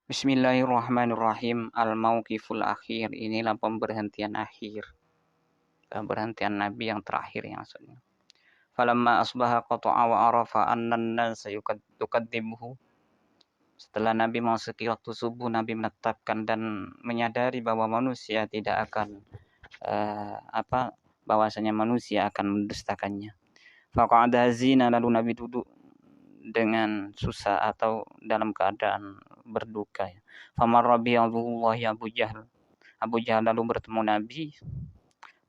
Bismillahirrahmanirrahim. Al-mauqiful akhir. Inilah pemberhentian akhir. Pemberhentian Nabi yang terakhir yang maksudnya. Falamma asbaha qata'a wa arafa anna an-nasa yukadzibuhu. Setelah Nabi memasuki waktu subuh, Nabi menetapkan dan menyadari bahwa manusia tidak akan bahwasanya manusia akan mendustakannya. Faqa'ada hazina, lalu Nabi duduk dengan susah atau dalam keadaan berduka. Famarra bi Abdullahi Abu Jahal. Abu Jahal lalu bertemu Nabi.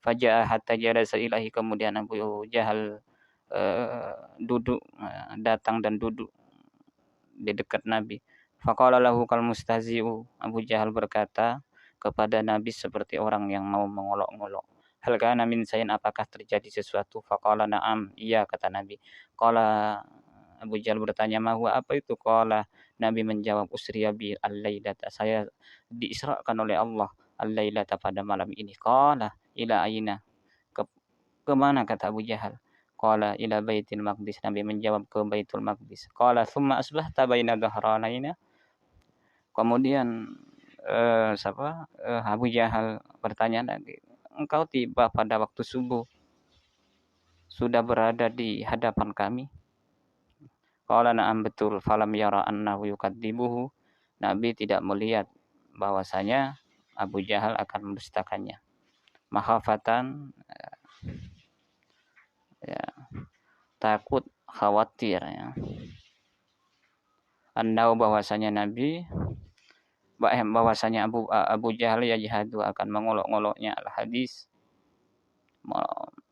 Faja'a hatta jalasa ilahi, kemudian Abu Jahal datang dan duduk di dekat Nabi. Faqala lahu kal mustahzi'u. Abu Jahal berkata kepada Nabi seperti orang yang mau mengolok-ngolok. Hal kana min sayin, apakah terjadi sesuatu? Faqala na'am, iya, kata Nabi. Qala, Abu Jahal bertanya, mahwa, apa itu? Qala, Nabi menjawab, usriya bi al-lailata, saya diisrakan oleh Allah al-lailata pada malam ini. Qala ila aina, kemana, kata Abu Jahal. Qala ila baitil maqdis, Nabi menjawab, ke Baitul Maqdis. Qala thumma asbahta baina dhahranaina, kemudian Abu Jahal bertanya lagi, engkau tiba pada waktu subuh, sudah berada di hadapan kami? Qala na'am, betul. Falam yara annahu yukadzibuhu, Nabi tidak melihat bahwasanya Abu Jahal akan mendustakannya. Makhafatan, takut, khawatir, Andau bahwasanya Nabi, bahwasanya Abu Jahal yajhadu akan mengolok-ngoloknya al-hadis,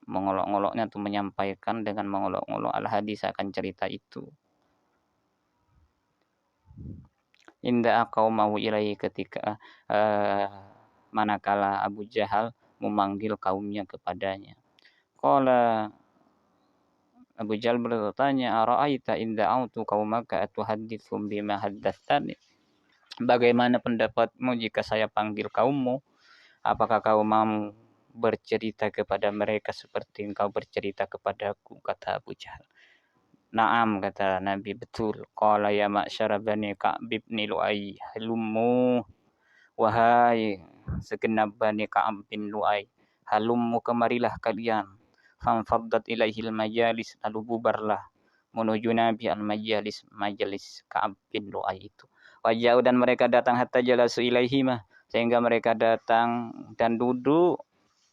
mengolok-ngoloknya itu menyampaikan dengan mengolok-ngolok al-hadis akan cerita itu. Inda qaumahu ilaihi, ketika manakala Abu Jahal memanggil kaumnya kepadanya. Qala, Abu Jahal bertanya, ara'aita inda autu qaumaka atuhaddithum bima haddatsani, bagaimana pendapatmu jika saya panggil kaummu, apakah kau mau bercerita kepada mereka seperti engkau bercerita kepadaku, kata Abu Jahal. Naam, kata Nabi, betul. Qala ya ma'syara bani Ka'b bin Lu'ay, halummu, wahai segenap bani Ka'b bin Lu'ay, halummu, kemarilah kalian. Fanfaddat ilaihil majalis, lalu bubarlah menuju Nabi al-majalis, majalis Ka'b bin Lu'ay itu. Wajau, dan mereka datang, hatta jalasu ilaihimah, sehingga mereka datang dan duduk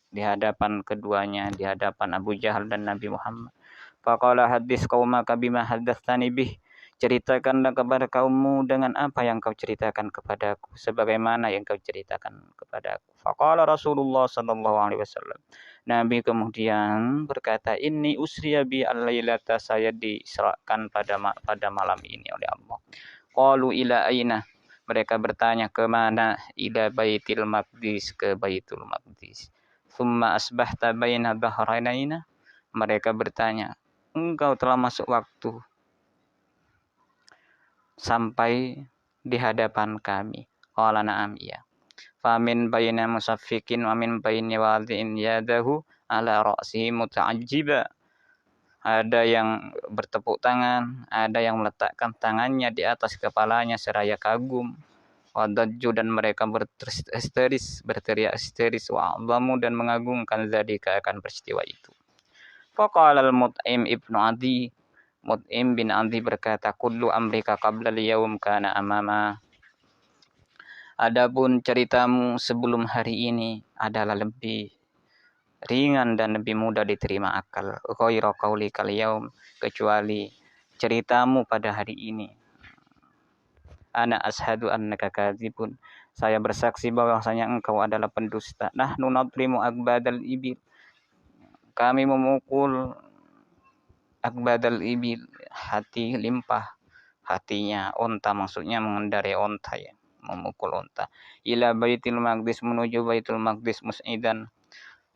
di hadapan keduanya, di hadapan Abu Jahal dan Nabi Muhammad. Faqala hadis qaumaka bima haddatsani bih, ceritakanlah kepada kaummu dengan apa yang kau ceritakan kepadaku, sebagaimana yang kau ceritakan kepadaku. Faqala Rasulullah sallallahu alaihi wasallam, Nabi kemudian berkata, inni usriya bi al-lailata, saya diisrakan pada malam ini oleh Allah. Qalu ila aina, mereka bertanya, kemana? Ila Baitil Maqdis, ke Baitul Maqdis. Thumma asbahta baina dhahranaina, mereka bertanya, engkau telah masuk waktu sampai di hadapan kami. Qala na'am, iya. Famin baina musaffikin wa min baini wadhi'in yadahu ala ra'sihi muta'ajjiba, ada yang bertepuk tangan, ada yang meletakkan tangannya di atas kepalanya seraya kagum. Wadajju, dan mereka berteriak histeris, wa'adhamu, dan mengagungkan dzalika, akan peristiwa itu. Faqala al-Mut'im ibnu Adi, Mut'im bin Adi berkata, kullu amrika qabla al-yawm kana amama, adapun ceritamu sebelum hari ini adalah lebih ringan dan lebih mudah diterima akal. Ghairu qaulikal yaum, kecuali ceritamu pada hari ini. Ana ashadu annaka kadzibun, saya bersaksi bahwasanya engkau adalah pendusta. Nahnu nadrimu akbadal ibil, kami memukul akbadal ibil, hati limpah, hatinya onta, maksudnya mengendarai onta, ya, memukul onta. Ila Baitul Maqdis, menuju Baitul Maqdis, mus'idan,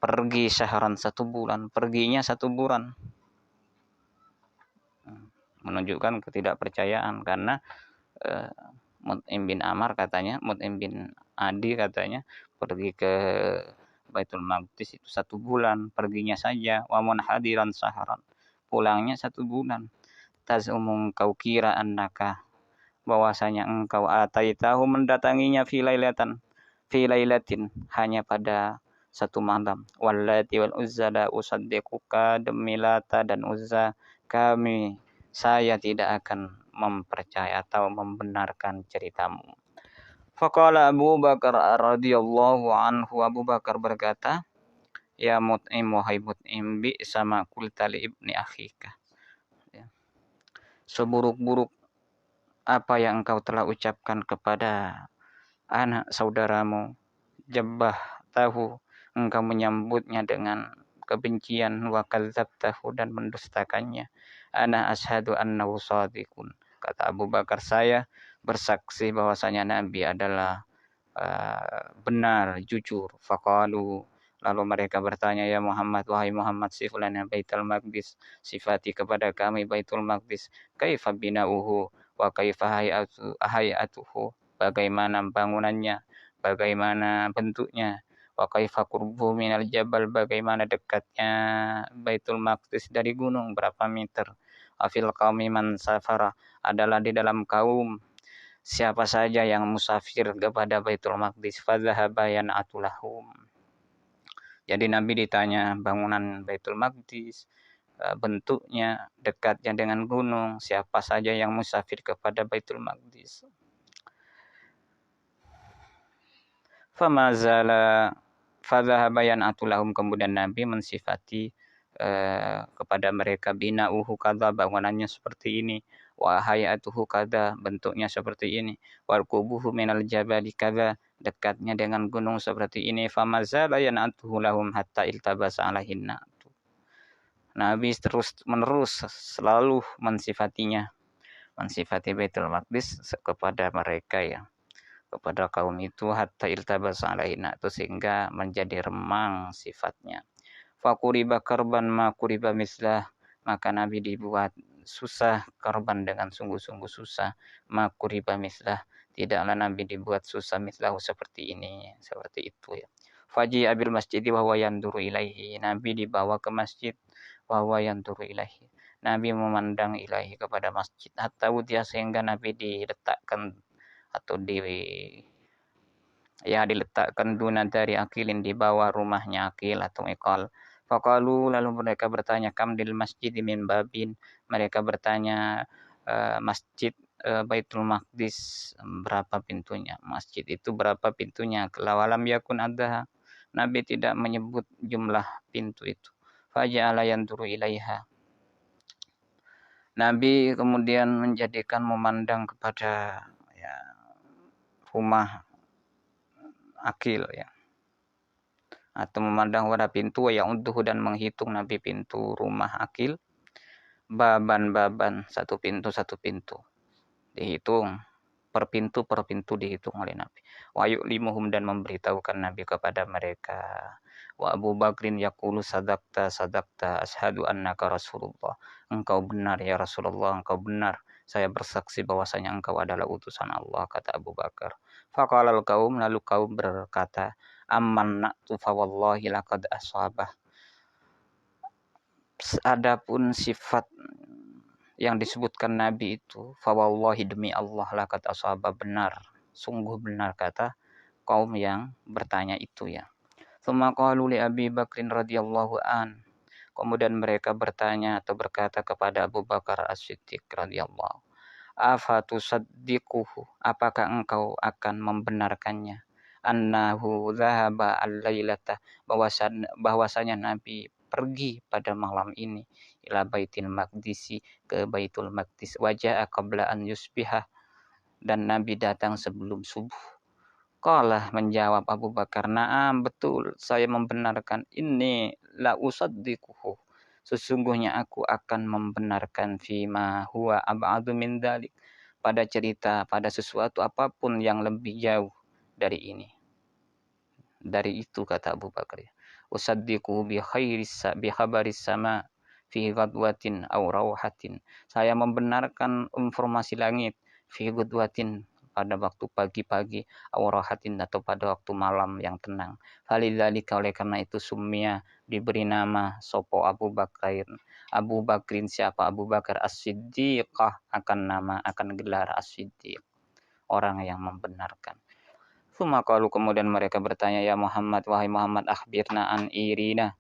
pergi syaharan, 1 bulan, perginya 1 bulan. Menunjukkan ketidakpercayaan, karena Mut'im bin Amar katanya, Mut'im bin Adi katanya pergi ke Baitul Maqdis itu 1 bulan, perginya saja. Wa munhadiran saharan, pulangnya 1 bulan. Tazumung, kau kira annaka bahwasanya engkau ataitahu mendatanginya fi lailatin hanya pada satu malam. Wallati wal uzza la usaddiquka, demi Lata dan Uzza saya tidak akan mempercaya atau membenarkan ceritamu. Faqala Abu Bakar radhiyallahu anhu, Abu Bakar berkata, ya Mut'im, wahai Mut'im, bi sama qulta li ibni akhika. Ya. Seburuk-buruk apa yang engkau telah ucapkan kepada anak saudaramu, Jabbah tahu, engkau menyambutnya dengan kebencian, wa kadzabtahu, dan mendustakannya. Ana ashadu annahu shadiqun. Kata Abu Bakar, saya bersaksi bahwasanya Nabi adalah benar, jujur. Faqalu, lalu mereka bertanya, ya Muhammad, wahai Muhammad, siflana Baitul Maqdis, sifati kepada kami Baitul Maqdis, kaifa bina'uhu wa kaifa hayatuhu, bagaimana bangunannya, bagaimana bentuknya, wa kaifa qurbuhu minal jabal, bagaimana dekatnya Baitul Maqdis dari gunung, berapa meter. Afil qaumi man safara, adalah di dalam kaum siapa saja yang musafir kepada Baitul Maqdis, fadzahaba yan'atulahum. Jadi Nabi ditanya bangunan Baitul Maqdis, bentuknya, dekatnya dengan gunung, siapa saja yang musafir kepada Baitul Maqdis. Famazala fadzahaba yan'atulahum, kemudian Nabi mensifati kepada mereka, bina'uhu kadza, bangunannya seperti ini, wa hayatuhu kadza, bentuknya seperti ini, warqubuhu minal jabali kadza, dekatnya dengan gunung seperti ini. Famazala yan'atuhu lahum hatta iltabasa alaihin na'tu. Nabi terus menerus selalu mensifati Baitul Maqdis kepada mereka, ya, kepada kaum itu, hatta iltabasa alaihin na'tu, sehingga menjadi remang sifatnya. Fakuriba karban ma kuriba mislah, maka Nabi dibuat susah, karban dengan sungguh-sungguh susah, ma kuriba mislah, tidaklah Nabi dibuat susah mislahu, seperti ini, seperti itu, ya. Faji abil masjid wa huwa yanduru ilaihi, Nabi dibawa ke masjid, wa huwa yanduru ilaihi, Nabi memandang ilaihi kepada masjid, hatta wudiya, sehingga Nabi diletakkan atau diletakkan duna dari Akilin, di bawah rumahnya Akil atau Iqal. Faqalu, lalu mereka bertanya, kam dil masjid min babin, mereka bertanya, masjid Baitul Maqdis berapa pintunya, masjid itu berapa pintunya. Lawalam yakun ada, Nabi tidak menyebut jumlah pintu itu. Faja'ala yanduru ilaiha, Nabi kemudian menjadikan memandang kepada, ya, rumah Akil, ya, atau memandang pada pintu, ya, untuk dan menghitung Nabi pintu rumah Akil, baban satu pintu dihitung, per pintu dihitung oleh Nabi. Wa yu'limuhum, dan memberitahukan Nabi kepada mereka. Wa Abu Bakrin yaqulu sadaqta ashadu annaka Rasulullah, engkau benar ya Rasulullah, engkau benar, saya bersaksi bahwasanya engkau adalah utusan Allah, kata Abu Bakar. Faqalal qaum, lalu kaum berkata, amman na'tu fa wallahi laqad ashabah, adapun sifat yang disebutkan Nabi itu, fa wallahi, demi Allah, laqad ashabah, benar, sungguh benar, kata kaum yang bertanya itu, ya. Tsumma qalu li Abi Bakrin radhiyallahu an, kemudian mereka bertanya atau berkata kepada Abu Bakar As-Siddiq radhiyallahu, afatusaddiquhu, apakah engkau akan membenarkannya, annahu dhahaba al-lailata, bahwasanya Nabi pergi pada malam ini, ila Baitul Maqdisi, ke Baitul Maqdis, wajah qabla an yusbiha, dan Nabi datang sebelum subuh. Qala, menjawab Abu Bakar, na'am, betul, saya membenarkan, ini la usaddiquhu, sesungguhnya aku akan membenarkan, fima huwa ab'adu min dzalik, pada cerita, pada sesuatu apapun yang lebih jauh dari ini, dari itu, kata Abu Bakar, usaddiquhu bi khabaris sama fi ghadwatin aw rauhatin, saya membenarkan informasi langit, fi ghadwatin, pada waktu pagi-pagi, aurahatin atau pada waktu malam yang tenang. Falidzalika, oleh karena itu sumia, diberi nama sopo Abu Bakrin, siapa Abu Bakar As-Siddiqah, akan gelar As-Siddiq, orang yang membenarkan. Sumakalu, kemudian mereka bertanya, ya Muhammad, wahai Muhammad, akhbirna an irina,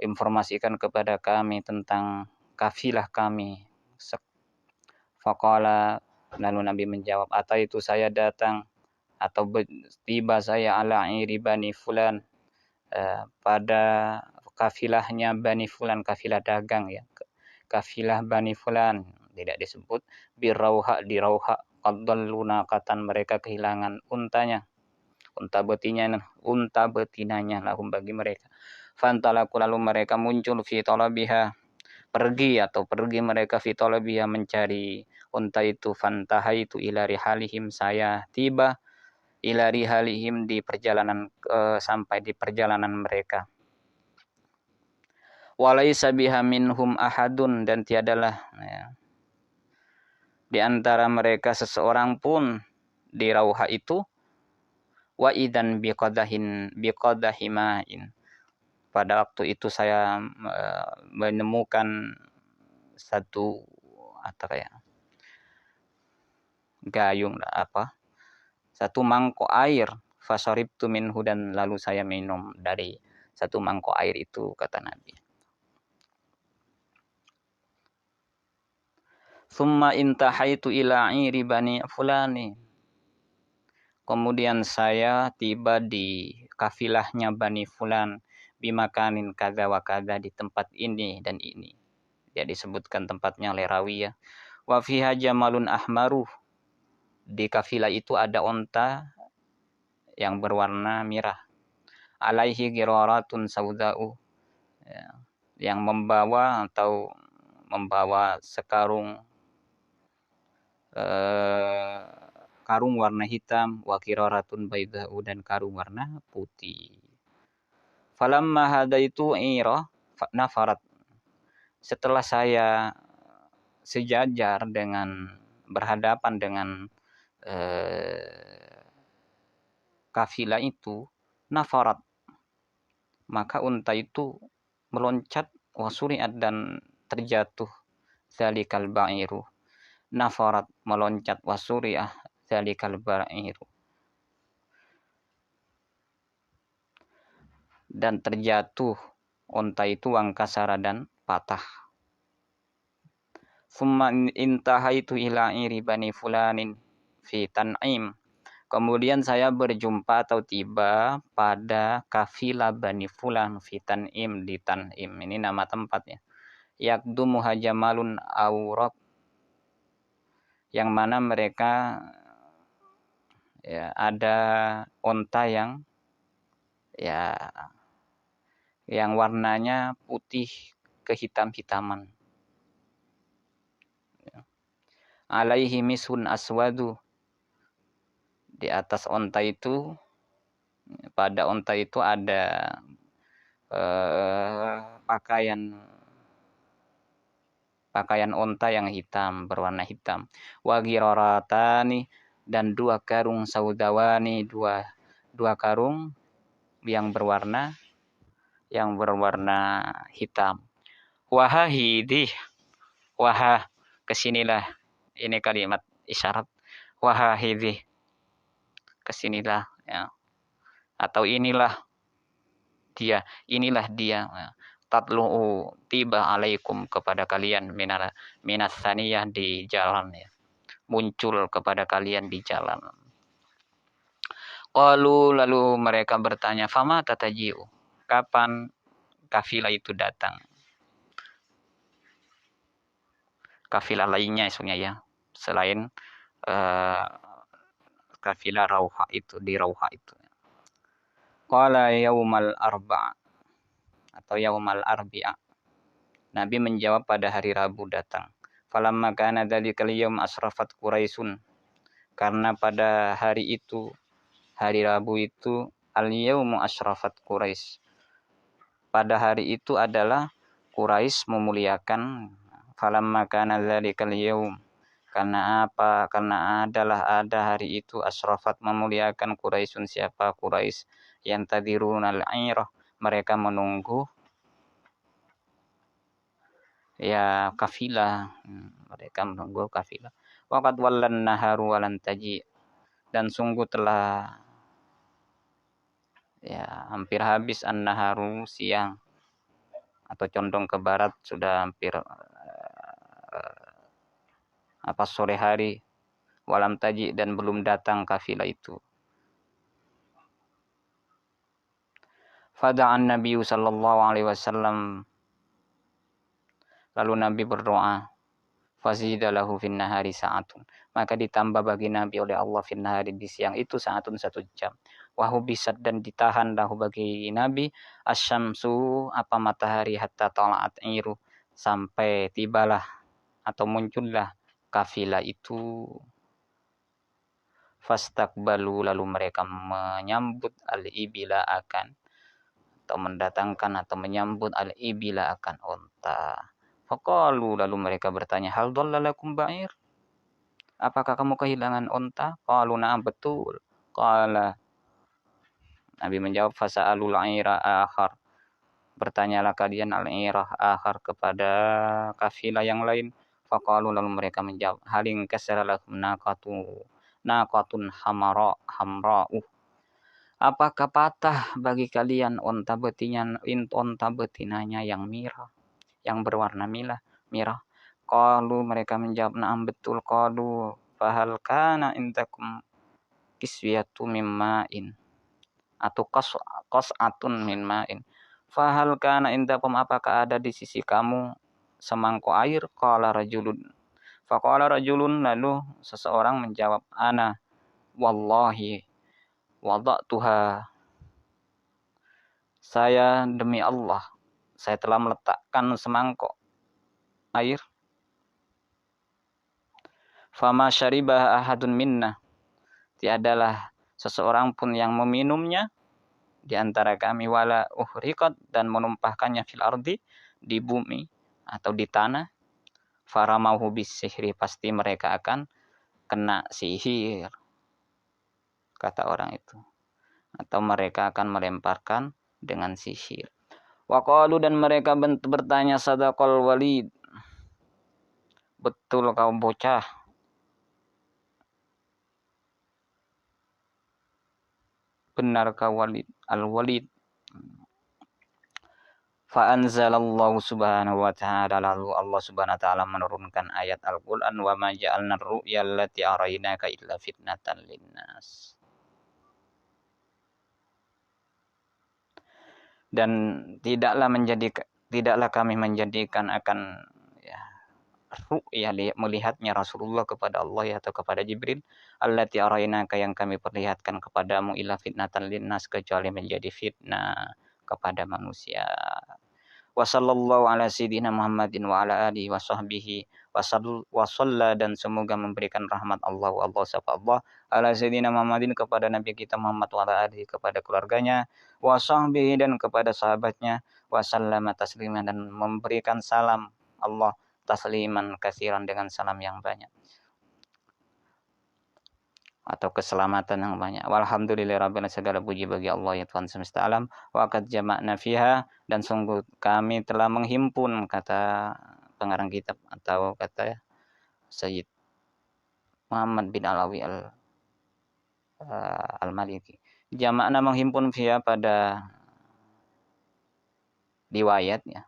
informasikan kepada kami tentang kafilah kami. Faqala, lalu Nabi menjawab, ataitu, saya datang atau tiba saya ala iri Bani Fulan, pada kafilahnya Bani Fulan, kafilah dagang ya. Kafilah Bani Fulan tidak disebut, birauha, di Rauha, qaddallu naqatan, mereka kehilangan untanya, unta betinanya lahum, bagi mereka. Fantalaku, lalu mereka muncul, fi talabiha, pergi mereka, fi talabiha, mencari unta itu. Fantahaitu ila rihalihim, saya tiba ila rihalihim, di perjalanan, sampai di perjalanan mereka. Walaisa biha minhum ahadun, dan tiadalah di antara mereka seseorang pun di Rauha itu. Wa idan biqadahimain, pada waktu itu saya menemukan satu gayung, satu mangkok air. Fasharibtu minhu, dan lalu saya minum dari satu mangkok air itu, kata Nabi. Summa intahaitu ila iri Bani Fulani, kemudian saya tiba di kafilahnya Bani Fulan, bimakanin kada wa kada, di tempat ini dan ini. Dia disebutkan tempatnya oleh rawi ya. Wa fiha jamalun ahmaru, di kafilah itu ada onta yang berwarna merah. Alaihi giraratun sauda'u, yang membawa sekarung, karung warna hitam, wa giraratun bayda'u, dan karung warna putih. Falamma hadaitu ira nafarat, setelah saya sejajar dengan, berhadapan dengan kafilah itu, nafarat, maka unta itu meloncat, wasuri'at, dan terjatuh, zalikal ba'iru, nafarat, meloncat, wasuri'ah, zalikal ba'iru, dan terjatuh unta itu, wangkasara, dan patah. Summa intahaitu ila iri Bani Fulanin fi Tan'im, kemudian saya berjumpa atau tiba pada kafilah Bani Fulan, fi Tan'im, di Tan'im, ini nama tempatnya. Yakdumu hajamalun awraq, yang mana mereka ada onta yang warnanya putih kehitam-hitaman. Alaihi misun aswadu, di atas onta itu, pada onta itu ada pakaian onta yang hitam, berwarna hitam. Wa giraratani, dan dua karung saudawani, dua karung yang berwarna hitam. Wahahidih, wahah, kesinilah, ini kalimat isyarat. Wahahidih, kesinilah ya, atau inilah dia, ya. Tatlu'u, tiba alaikum, kepada kalian, minas saniyah, di jalan ya, muncul kepada kalian di jalan. Qalu, lalu mereka bertanya, fama tataji'u, kapan kafilah itu datang? Kafilah lainnya esoknya ya, selain kafilah Rauha itu, di Rauha itu. Qala yaumal arba'a, atau yaumal arbi'a, Nabi menjawab, pada hari Rabu datang. Falamma kana dzalikal yaum asrafat Quraisyun, karena pada hari itu, hari Rabu itu, al-yaumu asrafat Quraisy, pada hari itu adalah Quraisy memuliakan. Falamma kana dzalikal yaum, Karena apa? Karena ada hari itu asrafat memuliakan Quraisyun. Siapa Quraisy? Yang tadirun al-airah, mereka menunggu ya kafilah. Mereka menunggu kafilah. Waqad wallan naharu walan taji, dan sungguh telah ya hampir habis an-naharu siang atau condong ke barat, sudah hampir sore hari, walam taji, dan belum datang kafilah itu. Fada'an Nabi sallallahu alaihi wasallam, lalu Nabi berdoa, fazidalahu fin nahari sa'atun, maka ditambah bagi Nabi oleh Allah fin nahari, di siang itu, sa'atun 1 jam. Wahubisat, dan ditahan lahu bagi Nabi asyamsu, matahari, hatta tala'at iru, sampai tibalah atau muncullah kafilah itu. Fastaqbalu, lalu mereka menyambut al-ibila, atau mendatangkan atau menyambut al-ibila, unta. Faqalu, lalu mereka bertanya, hal dhallalakum ba'ir, apakah kamu kehilangan unta? Qalu na'am, betul. Qala, Nabi menjawab, fasa'alul aira akhar, bertanyalah kalian al-airah akhar, kepada kafilah yang lain. Faqalu, lalu mereka menjawab, halin kasara lakum naqatun hamra'u, apakah patah bagi kalian unta betinanya yang merah, yang berwarna merah? Qalu, mereka menjawab, na'am, betul. Qalu, fahal kana indakum kiswiyatu mimma'in, atau qas'atun min ma'in. Fahal kana indakum, apakah ada di sisi kamu semangkuk air? Faqala rajulun, lalu seseorang menjawab, ana wallahi wada'tuha, saya demi Allah, saya telah meletakkan semangkuk air. Fama syaribah ahadun minna, tiadalah seseorang pun yang meminumnya di antara kami, wala uhriqat, dan menumpahkannya fil ardi, di bumi atau di tanah. Faramauhu bisihri, pasti mereka akan kena sihir, kata orang itu, atau mereka akan melemparkan dengan sihir. Waqalu, dan mereka bertanya, sadaqal walid, betul kau bocah, benar kau Walid, al-Walid. Fa anzalallahu subhanahu wa ta'ala, lalu Allah subhanahu wa ta'ala menurunkan ayat Al-Qur'an, wa ma ja'alna ar-ru'ya allati arainaka illa fitnatan linnas, dan tidaklah kami menjadikan akan ru'ya, melihatnya Rasulullah kepada Allah atau kepada Jibril, allati arainaka, yang kami perlihatkan kepadamu, illa fitnatan linnas, kecuali menjadi fitnah kepada manusia. Wa sallallahu ala sayyidina Muhammadin wa ala alihi wa sahbihi wa shalla, dan semoga memberikan rahmat Allah ala sayyidina Muhammadin, kepada Nabi kita Muhammad, wa ala alihi, kepada keluarganya, wa sahbihi, dan kepada sahabatnya, wa sallama tasliman, dan memberikan salam Allah tasliman kasiran, dengan salam yang banyak atau keselamatan yang banyak. Walhamdulillahirabbil alamin, segala puji bagi Allah, ya Tuhan semesta alam. Wa qad jama'na fiha, dan sungguh kami telah menghimpun, kata pengarang kitab atau kata Sayyid Muhammad bin Alawi al-Maliki. Jama'na, menghimpun, fiha, pada riwayatnya,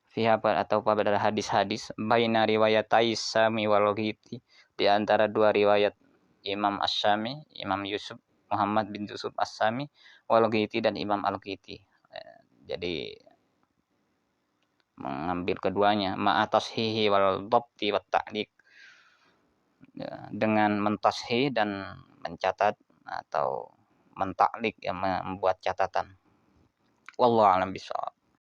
fiha, atau pada hadis-hadis, baina riwayatai Sami wal Ghiti, di antara dua riwayat Imam As-Syami, Imam Yusuf Muhammad bin Yusuf As-Sami, wal Ghiti, dan Imam Al-Ghiti. Jadi mengambil keduanya, ma'atashihi wal dhabti wat ta'liq, dengan mentashih dan mencatat atau mentaklik, yang membuat catatan. Wallahu a'lam bishawab.